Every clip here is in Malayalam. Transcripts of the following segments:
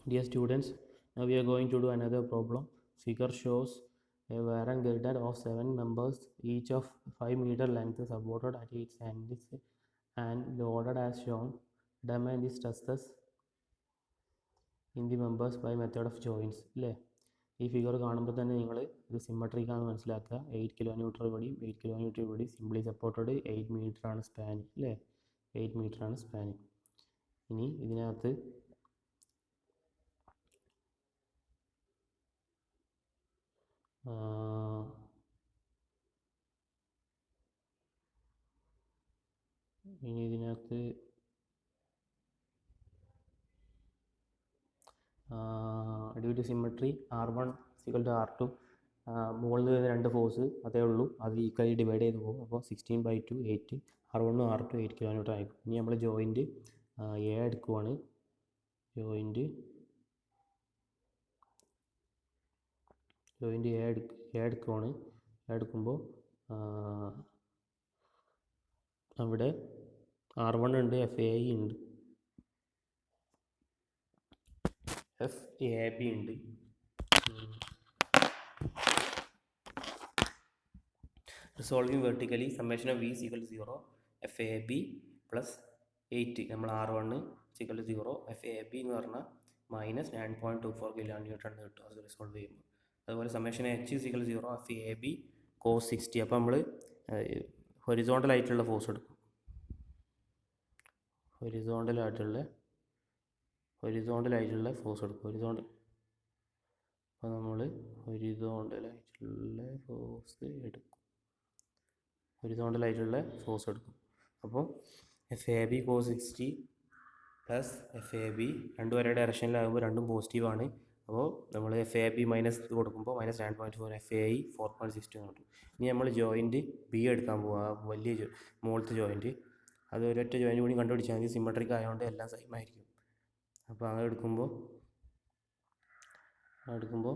Dear students, now we are going to do another problem. Figure shows a Warren girder of 7 members, each of 5 meter length, supported at its ends and loaded as shown. Determine the stresses in the members by method of joints. അല്ലേ, ഈ ഫിഗർ കാണുമ്പോൾ തന്നെ നിങ്ങൾ ഇത് സിമ്മട്രിക്കാണെന്ന് മനസ്സിലാക്കുക. 8 കിലോ ന്യൂട്ടൺ ഇവിടെയും 8 കിലോ ന്യൂട്ടൺ ഇവിടെയും സിംപ്ലി സപ്പോർട്ടഡ് 8 മീറ്റർ ആണ് സ്പാനിങ്. അല്ലേ, 8 മീറ്റർ ആണ് സ്പാനിങ്. ഇനി ഇതിനകത്ത് due to symmetry R1 = R2, മുകളിൽ വരുന്ന 2 ഫോഴ്സ് അതേ ഉള്ളൂ, അത് ഈക്വലി ഡിവൈഡ് ചെയ്ത് പോകും. അപ്പോൾ 16/2 8 R1 R2 8 കിലോ ന്യൂട്ടൺ ആയിരിക്കും. ഇനി നമ്മൾ ജോയിൻറ്റ് എ എടുക്കുവാണ്. ജോയിൻറ്റ് എ എടുക്കുവാണ്. എടുക്കുമ്പോൾ അവിടെ R1 ഉണ്ട്, FAI ഉണ്ട്, FAB ഉണ്ട്. Resolving vertically summation of V = 0, FAB + 8 നമ്മൾ R1 = 0, FAB എന്ന് പറഞ്ഞാൽ -9.24 കിലോ ന്യൂട്ടൺ കിട്ടും അത് റിസോൾവ് ചെയ്യുമ്പോൾ. അതുപോലെ സമ്മേഷൻ H = 0, FAB cos 60. അപ്പോൾ നമ്മൾ ഹൊറിസോണ്ടൽ ആയിട്ടുള്ള ഫോഴ്സ് എടുക്കും. ഹൊറിസോണ്ടൽ ആയിട്ടുള്ള ഫോഴ്സ് എടുക്കും. അപ്പോൾ നമ്മൾ ഹൊറിസോണ്ടൽ ആയിട്ടുള്ള ഫോഴ്സ് എടുക്കും. അപ്പോൾ FAB cos 60 + FAB രണ്ടും ഒരേ ഡയറക്ഷനിലാകുമ്പോൾ രണ്ടും പോസിറ്റീവാണ്. അപ്പോൾ നമ്മൾ FAB മൈനസ് കൊടുക്കുമ്പോൾ -9.4, FAI 4.62 കിട്ടും. ഇനി നമ്മൾ ജോയിൻറ്റ് B എടുക്കാൻ പോവുക, വലിയ മുകളിലത്തെ ജോയിൻറ്റ്. അത് ഒരൊറ്റ ജോയിൻറ്റ് കൂടി കണ്ടുപിടിച്ചാൽ മതി, സിമ്മട്രിക് ആയതുകൊണ്ട് എല്ലാം സെയിം ആയിരിക്കും. അപ്പോൾ അങ്ങനെ എടുക്കുമ്പോൾ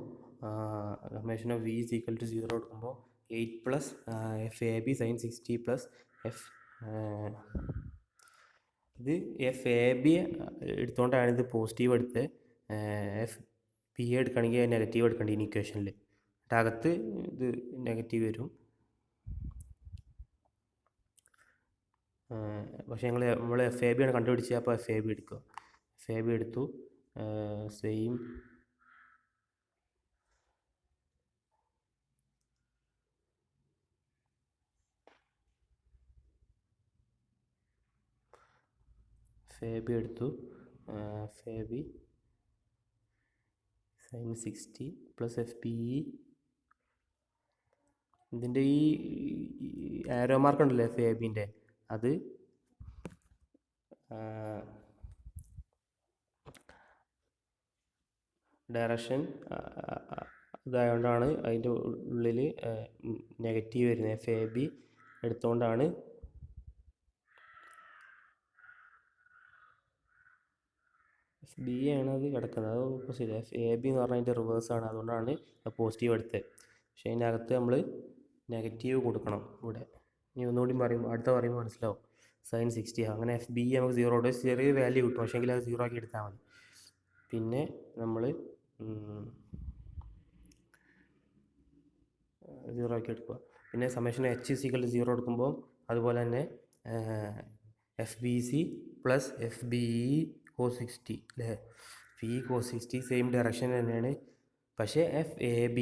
സമ്മേഷൻ ഓഫ് V = 0 എടുക്കുമ്പോൾ 8 + FAB sin 60 ഇത് FAB എടുത്തുകൊണ്ടാണ് ഇത് പോസിറ്റീവ് എടുത്ത്. FBA എടുക്കുകയാണെങ്കിൽ നെഗറ്റീവ് എടുക്കേണ്ടി ഈ ഇക്വേഷനിൽ. അകത്ത് ഇത് നെഗറ്റീവ് വരും. പക്ഷേ നമ്മൾ FAB ആണ് കണ്ടുപിടിച്ചത്. അപ്പോൾ FAB എടുക്കുക. FAB എടുത്തു. സെയിം FAB എടുത്തു. FAB sin 60 + FBE. ഇതിൻ്റെ ഈ ആരോ മാർക്ക് ഉണ്ടല്ലോ FABൻ്റെ, അത് ഡയറക്ഷൻ ഇതായതുകൊണ്ടാണ് അതിൻ്റെ ഉള്ളിൽ നെഗറ്റീവ് വരുന്നത്. FAB എടുത്തുകൊണ്ടാണ് FBA ആണ് അത് കിടക്കുന്നത്. അത് ഓപ്പോസിറ്റ്. FAB എന്ന് പറഞ്ഞാൽ അതിൻ്റെ റിവേഴ്സാണ്, അതുകൊണ്ടാണ് പോസിറ്റീവ് എടുത്തത്. പക്ഷേ അതിൻ്റെ അകത്ത് നമ്മൾ നെഗറ്റീവ് കൊടുക്കണം ഇവിടെ. ഇനി ഒന്നുകൂടി പറയുമ്പോൾ മനസ്സിലാവും. sin 60 അങ്ങനെ FBE നമുക്ക് 0 ചെറിയ വാല്യൂ കിട്ടും, പക്ഷേ എങ്കിൽ അത് 0 ആക്കി എടുത്താൽ മതി. പിന്നെ നമ്മൾ 0 ആക്കി എടുക്കുക. പിന്നെ സമ്മേഷൻ H = 0 എടുക്കുമ്പോൾ അതുപോലെ തന്നെ FBC + FBE cos 60 അല്ലേ. FE cos 60 സെയിം ഡയറക്ഷൻ തന്നെയാണ്, പക്ഷേ FAB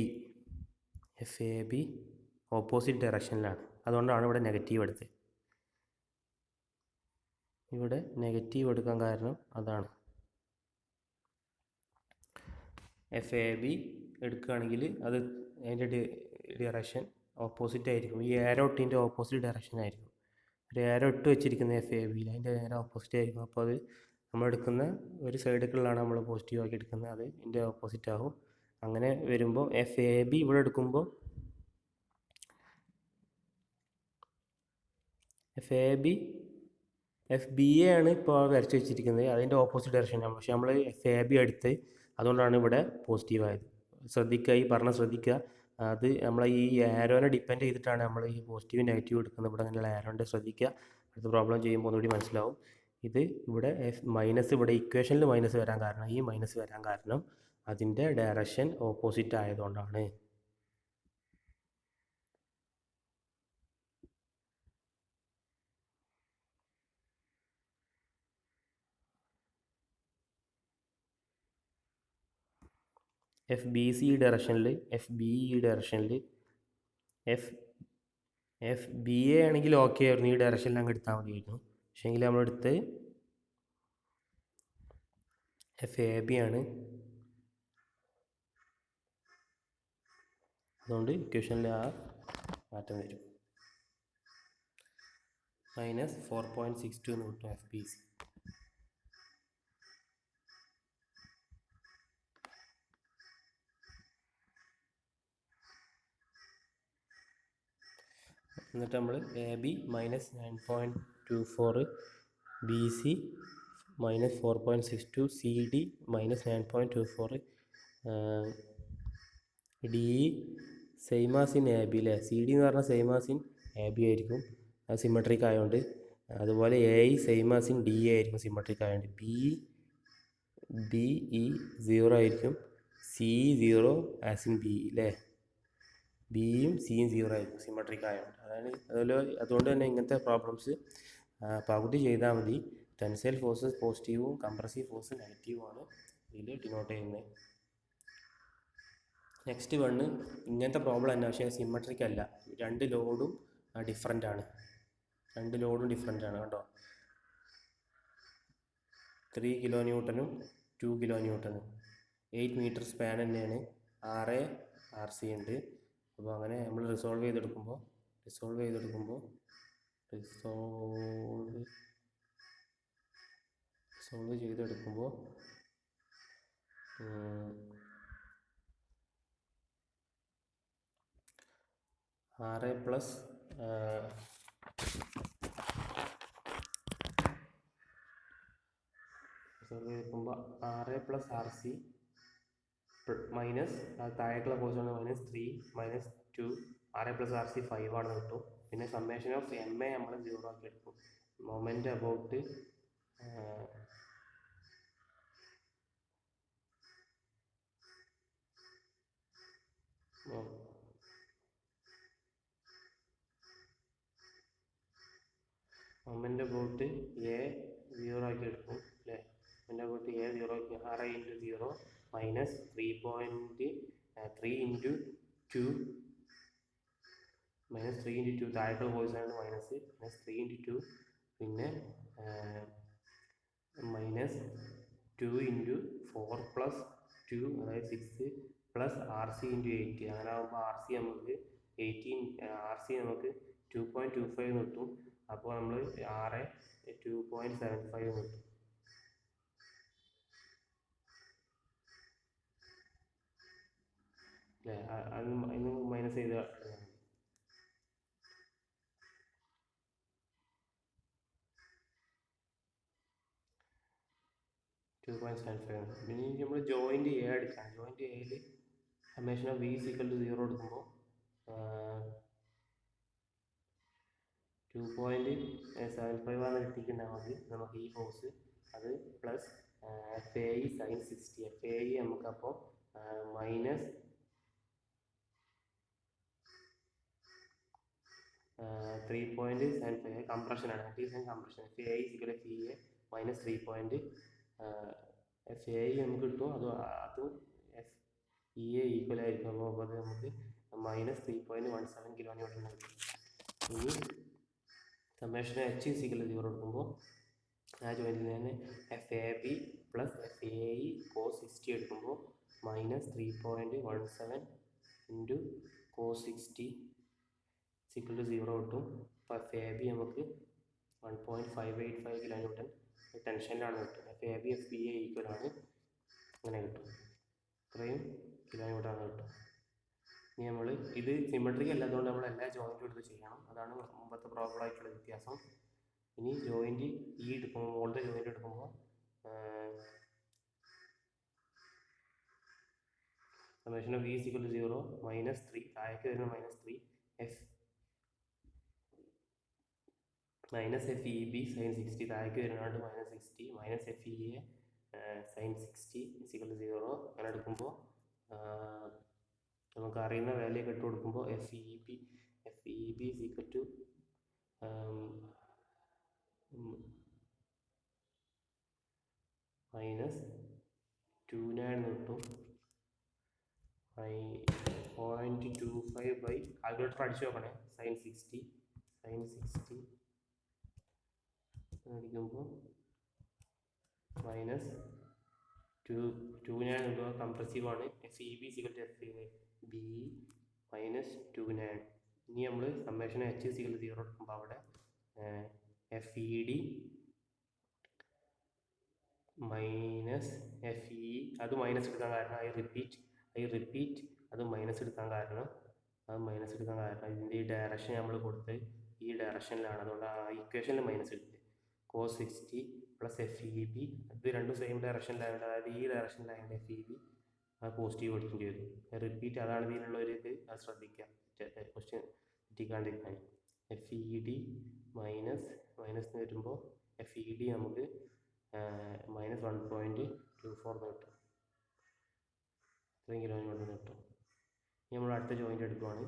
ഓപ്പോസിറ്റ് ഡയറക്ഷനിലാണ്. അതുകൊണ്ടാണ് ഇവിടെ നെഗറ്റീവ് എടുത്തത്. ഇവിടെ നെഗറ്റീവ് എടുക്കാൻ കാരണം അതാണ്. FAB എടുക്കുകയാണെങ്കിൽ അത് അതിൻ്റെ ഡയറക്ഷൻ ഓപ്പോസിറ്റ് ആയിരിക്കും. ഈ ഏരോ ഇട്ടിൻ്റെ ഓപ്പോസിറ്റ് ഡയറക്ഷൻ ആയിരിക്കും. ഒരു ഏരോ ഇട്ട് വെച്ചിരിക്കുന്ന FABയിൽ അതിൻ്റെ നേരെ ഓപ്പോസിറ്റ് ആയിരിക്കും. അപ്പോൾ അത് നമ്മളെടുക്കുന്ന ഒരു സൈഡിലേക്കുള്ളതാണ് നമ്മൾ പോസിറ്റീവ് ആക്കി എടുക്കുന്നത്, അത് ഇതിൻ്റെ ഓപ്പോസിറ്റ് ആകും. അങ്ങനെ വരുമ്പോൾ FAB ഇവിടെ എടുക്കുമ്പോൾ FAB FBA ആണ് ഇപ്പോൾ വരച്ച് വെച്ചിരിക്കുന്നത്, അതിൻ്റെ ഓപ്പോസിറ്റ് ഡയറക്ഷനാണ്. പക്ഷേ നമ്മൾ FAB എടുത്ത്, അതുകൊണ്ടാണ് ഇവിടെ പോസിറ്റീവ് ആയത്. ശ്രദ്ധിക്കുക. അത് നമ്മൾ ഈ ആരോനെ ഡിപ്പെൻഡ് ചെയ്തിട്ടാണ് നമ്മൾ ഈ പോസിറ്റീവ് നെഗറ്റീവ് എടുക്കുന്നത്. ഇവിടെ അങ്ങനെയുള്ള ആരോൻ്റെ ശ്രദ്ധിക്കുക. അടുത്ത പ്രോബ്ലം ചെയ്യുമ്പോൾ ഒന്നുകൂടി മനസ്സിലാവും. ഇത് ഇവിടെ മൈനസ്, ഇവിടെ ഇക്വേഷനിൽ മൈനസ് വരാൻ കാരണം, ഈ മൈനസ് വരാൻ കാരണം അതിൻ്റെ ഡയറക്ഷൻ ഓപ്പോസിറ്റ് ആയതുകൊണ്ടാണ്. എഫ് ബി സി ഡയറക്ഷനിൽ, എഫ് ബി എ ആണെങ്കിൽ ഓക്കെ ആയിരുന്നു, ഈ ഡയറക്ഷനിൽ അങ്ങ് എടുത്താൽ മതിയായിരുന്നു. പക്ഷേ എങ്കിൽ നമ്മളെടുത്ത് എഫ് എ ബി ആണ്. അതുകൊണ്ട് ഇക്വേഷനിൽ ആ മാറ്റം വരും. -4.62 എന്ന് കിട്ടും എഫ് ബി സി. എന്നിട്ട് നമ്മൾ A B -9.24, B C -4.62, C D -9.24, D same as in A B അല്ലേ. സി ഡി എന്ന് പറഞ്ഞാൽ same as in A B ആയിരിക്കും, അത് സിമെട്രിക് ആയതുകൊണ്ട്. അതുപോലെ A E same as in D A ആയിരിക്കും, സിമെട്രിക് ആയതുകൊണ്ട്. ബി ഇ 0 ആയിരിക്കും, സി 0 ആസ് ഇൻ ബി അല്ലേ. ബിയും സിയും 0 ആയിരിക്കും, സിമെട്രിക് ആയതുകൊണ്ട്. അതുകൊണ്ട് തന്നെ ഇങ്ങനത്തെ പ്രോബ്ലംസ് പകുതി ചെയ്താൽ മതി. ടെൻസൈൽ ഫോഴ്സ് പോസിറ്റീവും കംപ്രസീവ് ഫോഴ്സ് നെഗറ്റീവുമാണ് ഇതിൽ ഡിനോട്ട് ചെയ്യുന്നത്. നെക്സ്റ്റ് വണ്ണ് ഇങ്ങനത്തെ പ്രോബ്ലം തന്നെ, പക്ഷേ സിമെട്രിക് അല്ല. രണ്ട് ലോഡും ഡിഫറെൻ്റ് ആണ് കേട്ടോ. 3 കിലോ ന്യൂട്ടനും 2 കിലോ ന്യൂട്ടനും 8 മീറ്റർ സ്പാൻ തന്നെയാണ്. RC ഉണ്ട്. അപ്പോൾ അങ്ങനെ നമ്മൾ റിസോൾവ് ചെയ്തെടുക്കുമ്പോൾ RA പ്ലസ് RC മൈനസ് താഴേക്കുള്ള പോർഷൻ -3 -2 RA+RC 5 ആണെന്ന് കിട്ടും. പിന്നെ സമ്മേഷൻ ഓഫ് MA നമ്മൾ 0 ആക്കി എടുക്കും. മൊമെൻ്റ് അബൌട്ട് A 0 ആക്കി എടുക്കും അല്ലേ. മൊമെൻ്റ് അബൌട്ട് A 0 ആക്കി, RA × 0 -3 × 2 താഴേക്കുള്ള പോയിസാണ് -3 × 2, പിന്നെ -2 × 4 + 2 അതായത് 6 പ്ലസ് RC × 8. അങ്ങനെ ആകുമ്പോൾ RC നമുക്ക് 2.25 കിട്ടും. അപ്പോൾ നമ്മൾ RA 2.75 കിട്ടും അല്ലേ. അതിന് മൈനസ് ചെയ്ത് 2.75. പിന്നെ നമ്മൾ ജോയിൻ്റ് എ എടുക്കാം. ജോയിൻ്റ് എയിൽ സമ്മേഷൻ ഓഫ് V = 0 എടുക്കുമ്പോൾ 2.75 ആണ് കിട്ടിയിട്ടുണ്ടാൽ മതി. നമുക്ക് ഈ ഫോഴ്സ് അത് പ്ലസ് FAE sin 60. FAE നമുക്കപ്പോൾ -3.75 കംപ്രഷനാണ്. Compression FAE = PA -3. FAE നമുക്ക് കിട്ടും, അതും FEA ഈക്വൽ ആയിരിക്കും. അപ്പോൾ അത് നമുക്ക് -3.17 കിലോ ന്യൂട്ടൺ കിട്ടും. ഇനി സമ്മേഷൻ H = 0 എടുക്കുമ്പോൾ ആ ജോയിൻറ്റിൽ തന്നെ FAB പ്ലസ് FAE cos 60 എടുക്കുമ്പോൾ -3.17 × cos 60 = 0 കിട്ടും. അപ്പോൾ FAB നമുക്ക് 1.585 കിലോ ന്യൂട്ടൺ ടെൻഷനിലാണ് കിട്ടും. FAB FBA ഈക്വൽ ആണ്, അങ്ങനെ കിട്ടും. ഇത്രയും കിലോ ന്യൂട്ടൺ കിട്ടും. ഇനി നമ്മൾ ഇത് സിമെട്രിക് അല്ലാത്തതുകൊണ്ട് നമ്മൾ എല്ലാ ജോയിൻറ്റും എടുത്ത് ചെയ്യണം. അതാണ് മുമ്പത്തെ പ്രോബ്ലം ആയിട്ടുള്ള വ്യത്യാസം. ഇനി ജോയിൻറ്റ് ഈ എടുക്കുമ്പോൾ, മുകളിലത്തെ ജോയിൻറ്റ് എടുക്കുമ്പോൾ സമ്മേഷൻ ഓഫ് V = 0 -3 താഴേക്ക് വരുന്ന -3 minus F E B sign 60 താഴേക്ക് വരുന്നതുകൊണ്ട് minus 60 minus F E A sign 60 is equal 0. അങ്ങനെ എടുക്കുമ്പോൾ നമുക്ക് അറിയുന്ന വാല്യൂ ഇട്ട് കൊടുക്കുമ്പോൾ F E B equal to minus 29 കിട്ടും. 0.25 ബൈ കാൽക്കുലേറ്റർ അടിച്ചു നോക്കണേ. സൈൻ 60 അടിക്കുമ്പോൾ മൈനസ് 29 കിട്ടുക. കംപ്രസീവ് ആണ്. F E B is equal F B minus 29. ഇനി നമ്മൾ സമ്മേഷൻ എച്ച് സിക്കൽ 0 എടുക്കുമ്പോൾ അവിടെ F E D minus F E അത് മൈനസ് എടുക്കാൻ കാരണം ഐ റിപ്പീറ്റ് അത് മൈനസ് എടുക്കാൻ കാരണം ഇതിൻ്റെ ഈ ഡയറക്ഷൻ നമ്മൾ കൊടുത്ത് ഈ ഡയറക്ഷനിലാണ്. അതുകൊണ്ട് ആ ഇക്വേഷനിൽ മൈനസ് എടുത്ത് cos 60 plus F E B ഇത് രണ്ടും സെയിം ഡയറക്ഷനിലായതുകൊണ്ട്, അതായത് ഈ ഡയറക്ഷനിലായതുകൊണ്ട് എഫ് ഇ ബി പോസിറ്റീവ് എടുക്കേണ്ടി വരും. റിപ്പീറ്റ് അതാണ് ഇതിനുള്ള ഒരു ഇത്. അത് ശ്രദ്ധിക്കുക, ക്വസ്റ്റ്യൻ തെറ്റിക്കാണ്ടിരിക്കാൻ. എഫ് ഇ ഡി മൈനസ് വരുമ്പോൾ എഫ് ഇ ഡി നമുക്ക് മൈനസ് 1.24 കിട്ടും. ഇത്രയും കിലോമീറ്റർ കിട്ടും. ഇനി നമ്മൾ അടുത്ത ജോയിൻ്റ് എടുക്കുവാണ്.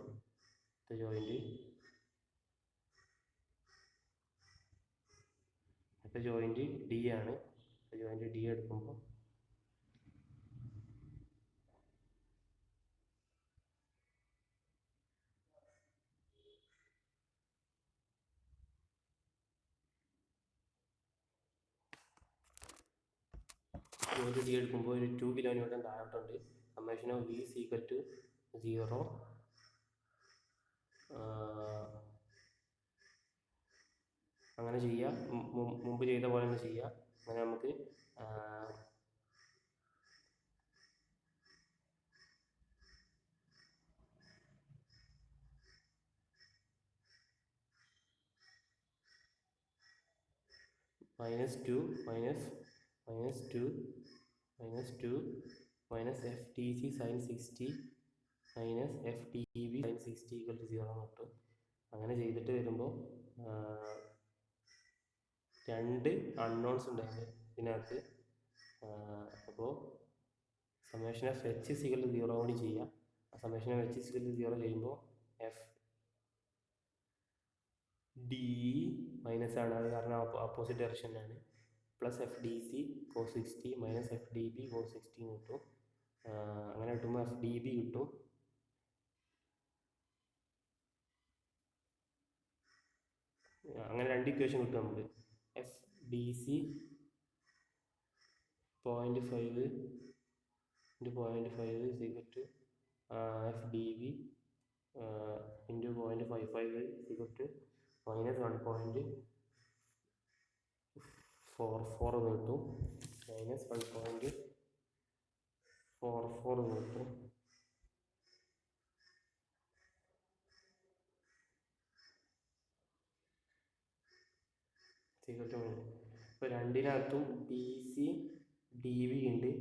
അടുത്ത ജോയിൻ്റ് ഡി ആണ്. ജോയിൻ്റ് ഡി എടുക്കുമ്പോൾ ജോയിൻ്റ് ഡി എടുക്കുമ്പോൾ ഒരു 2 കിലോമീറ്റർ താഴോട്ടുണ്ട്. Summation of V is equal to 0. അങ്ങനെ ചെയ്യുക, മുമ്പ് ചെയ്ത പോലെ തന്നെ ചെയ്യുക. അങ്ങനെ നമുക്ക് minus 2 minus F T C sign 60 minus F T B sign 60 equal to 0 കിട്ടും. അങ്ങനെ ചെയ്തിട്ട് വരുമ്പോൾ 2 അൺനോൺസ് ഉണ്ടായിരുന്നു ഇതിനകത്ത്. അപ്പോൾ summation of H equal to 0 കൂടി ചെയ്യാം. Summation of H equal to 0 ചെയ്യുമ്പോൾ എഫ് ഡി മൈനസ് ആണ്, അത് കാരണം ഓപ്പോസിറ്റ് ഡയറക്ഷനിലാണ്. Plus F D C cos 60 minus F D B cos 60 കിട്ടും. അങ്ങനെ കിട്ടുമ്പോൾ എഫ് ഡി ബി കിട്ടും. അങ്ങനെ 2 ഇക്വേഷൻ കിട്ടും നമുക്ക്. F D C 0.5 into 0.5 is equal to F D B into 0.55 is equal to minus 1.44 കിട്ടും. മൈനസ് 1.44 കിട്ടും. ഇപ്പോൾ രണ്ടിനകത്തും ഡി സി ഡി വി ഉണ്ട്.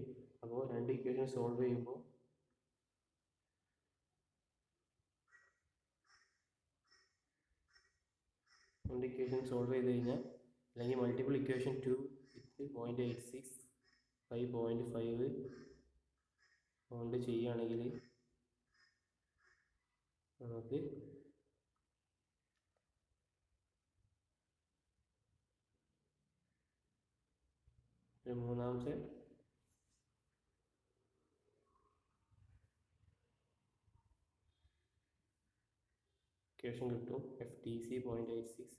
അപ്പോൾ 2 ഇക്വേഷൻ സോൾവ് ചെയ്യുമ്പോൾ കഴിഞ്ഞാൽ അല്ലെങ്കിൽ മൾട്ടിപ്പിൾ ഇക്വേഷൻ 2 വിത്ത് 0.86 ബൈ 0.5 കൊണ്ട് ചെയ്യുകയാണെങ്കിൽ നമുക്ക് മൂന്നാമത്തെ ഇക്വേഷൻ കിട്ടും. F T C 0.86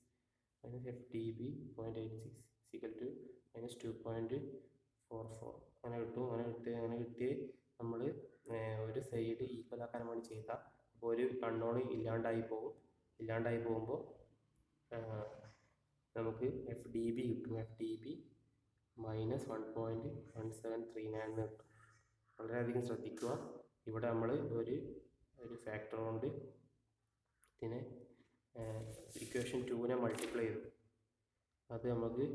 minus F T B 0.86 equal to minus 2.44 അങ്ങനെ കിട്ടും. അങ്ങനെ കിട്ടി നമ്മൾ ഒരു സൈഡ് ഈക്വൽ ആക്കാൻ വേണ്ടി ചെയ്താൽ അപ്പോൾ ഒരു അൺനോൺ ഇല്ലാണ്ടായി പോകുമ്പോൾ നമുക്ക് എഫ് ഡി ബി കിട്ടും. എഫ് ഡി ബി മൈനസ് 1.1739 കിട്ടും. വളരെയധികം ശ്രദ്ധിക്കുക. ഇവിടെ നമ്മൾ ഒരു ഫാക്ടർ കൊണ്ട് ഇതിനെ ഇക്വേഷൻ 2നെ മൾട്ടിപ്ലൈ ചെയ്തു. അത് നമുക്ക്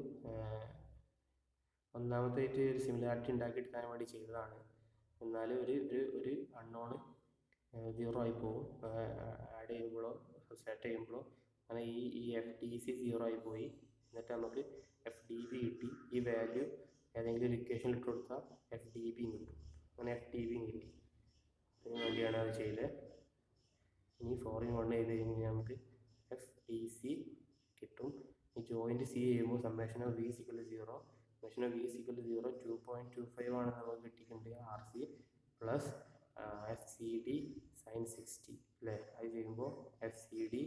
ഒന്നാമത്തേറ്റ് ഒരു സിമിലാരിറ്റി ഉണ്ടാക്കിയെടുക്കാൻ വേണ്ടി ചെയ്തതാണ്. എന്നാൽ ഒരു അൺനോൺ 0 ആയി പോകും. ആഡ് ചെയ്യുമ്പോഴോ സെറ്റ് ചെയ്യുമ്പോഴോ അങ്ങനെ ഈ എഫ് ഡി സി 0 ആയി പോയി. എന്നിട്ട് നമുക്ക് എഫ് ഡി ബി കിട്ടി. ഈ വാല്യൂ ഏതെങ്കിലും ഒരു ഇക്വേഷനിൽ ഇട്ട് കൊടുത്താൽ എഫ് ഡി ബിയും കിട്ടും. അങ്ങനെ എഫ് ഡി ബിയും കിട്ടി. അതിന് വേണ്ടിയാണ് അത് ചെയ്തത്. ഇനി 4 ചെയ്ത് കഴിഞ്ഞാൽ നമുക്ക് എഫ് ഡി സി കിട്ടും. ഈ ജോയിൻറ്റ് സി ചെയ്യുമ്പോൾ summation of V is equal 0, summation of V is equal 0 2.25 ആണ് നമുക്ക് കിട്ടിയിട്ടുണ്ട് R C plus F C D sine 60 അല്ലേ. അത് ചെയ്യുമ്പോൾ എഫ് സി ഡി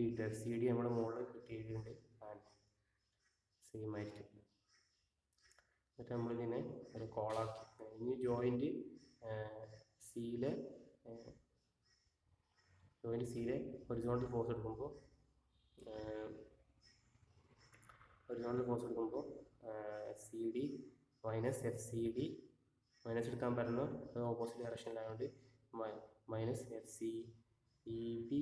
കിട്ടും. എഫ് സി ഡി നമ്മുടെ മുകളിൽ കിട്ടിയിട്ടുണ്ട്. സെയിം ആയിരിക്കും. എന്നിട്ട് നമ്മളിതിനെ ഒരു കോളാക്കി. ഇനി ജോയിൻറ്റ് സിയിലെ ഹൊറിസോണ്ടൽ ഫോഴ്സ് എടുക്കുമ്പോൾ F C D minus F C D minus എടുക്കാൻ പറ്റുന്നു. അത് ഓപ്പോസിറ്റ് ഡയറക്ഷനിലായതുകൊണ്ട് minus F C E B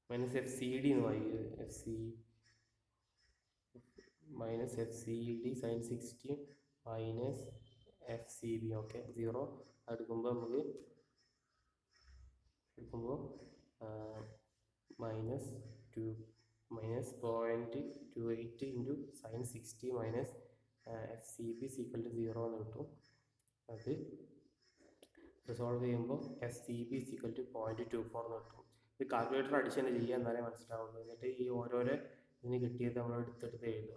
minus F C D എന്ന് വായിക്കും. F C minus F C D sine 60 minus F C B. Okay, 0 എടുക്കുമ്പോൾ നമുക്ക് minus 0.28 into sine 60 minus F C B is equal to 0 എന്ന് കിട്ടും. അത് റിസോൾവ് ചെയ്യുമ്പോൾ F C B is equal to 0.24 എന്ന് കിട്ടും. ഇത് കാൽക്കുലേറ്റർ അടിച്ച് തന്നെ ചെയ്യുക, എന്നാലേ മനസ്സിലാവുള്ളൂ. എന്നിട്ട് ഈ ഓരോരോ ഇതിന് കിട്ടിയത് നമ്മൾ എടുത്തെടുത്ത് എഴുതുക.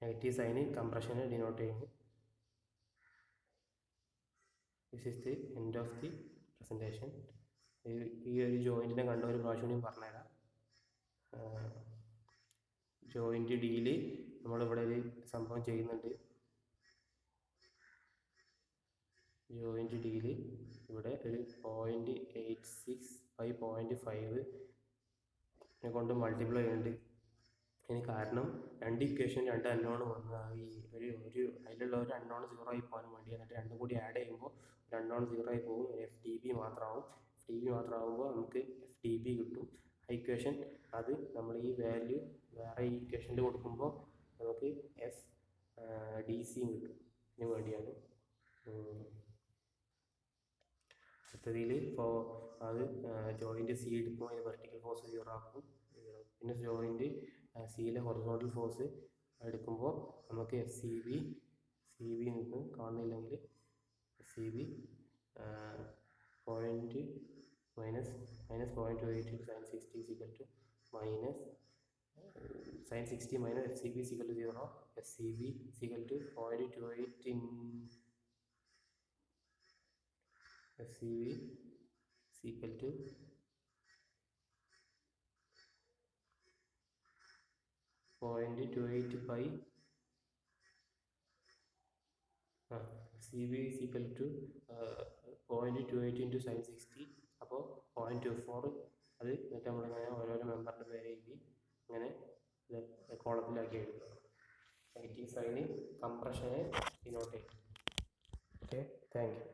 നെഗറ്റീവ് സൈന് കംപ്രഷന് ഡിനോട്ട് ചെയ്യുന്നു. This is the end of the presentation. ഈ ഒരു ജോയിൻറ്റിനെ കണ്ട ഒരു പ്രാവശ്യം കൂടി പറഞ്ഞുതരാം. ജോയിൻറ്റ് ഡിയിൽ നമ്മളിവിടെ ഒരു സംഭവം ചെയ്യുന്നുണ്ട്. ജോയിൻറ്റ് ഡിയിൽ ഇവിടെ ഒരു 0.86 ബൈ 0.5 കൊണ്ട് മൾട്ടിപ്ലൈ ചെയ്യുന്നുണ്ട്. അതിന് കാരണം രണ്ട് ഇക്വേഷൻ രണ്ട് അൺനോൺ വന്ന് ഈ അതിലുള്ള ഒരു അൺനോൺ 0 ആയി പോകാൻ വേണ്ടി. എന്നിട്ട് രണ്ടും കൂടി ആഡ് ചെയ്യുമ്പോൾ ഒരു അൺനോൺ 0 ആയി പോകും. എഫ് ഡി ബി മാത്രമാവും. എഫ് ഡി ബി മാത്രമാകുമ്പോൾ നമുക്ക് എഫ് ഡി ബി കിട്ടും. ആ ഇക്വേഷൻ അത് നമ്മൾ ഈ വാല്യൂ വേറെ ഈ ഇക്വേഷനിൽ കൊടുക്കുമ്പോൾ നമുക്ക് എഫ് ഡി സിയും കിട്ടും. ഇതിന് വേണ്ടിയാണ്. അടുത്തതിൽ അത് ജോയിൻറ്റ് സി എടുക്കുമ്പോൾ അതിന് വെർട്ടിക്കൽ ഫോഴ്സ് 0 ആക്കും. പിന്നെ ജോയിൻറ്റ് സിയിലെ ഹൊറിസോണ്ടൽ ഫോഴ്സ് എടുക്കുമ്പോൾ നമുക്ക് എഫ് സി ബി നിന്ന് കാണുന്നില്ലെങ്കിൽ F C B minus 0.28 sine 60 equal to minus sine 60 minus F C B equal to 0. F C B equal to 0.28 F C B equal to 0.28 by C B is equal to 0.28 into sine 60. അപ്പോൾ 0.24. അത് എന്നിട്ട് നമ്മളിങ്ങനെ ഓരോരോ മെമ്പറിൻ്റെ പേര് എഴുതി ഇങ്ങനെ കോളത്തിലാക്കി എഴുതുക. നെഗറ്റീവ് സൈന് കംപ്രഷനെ ഡിനോട്ട് ചെയ്യും. Okay, thank you.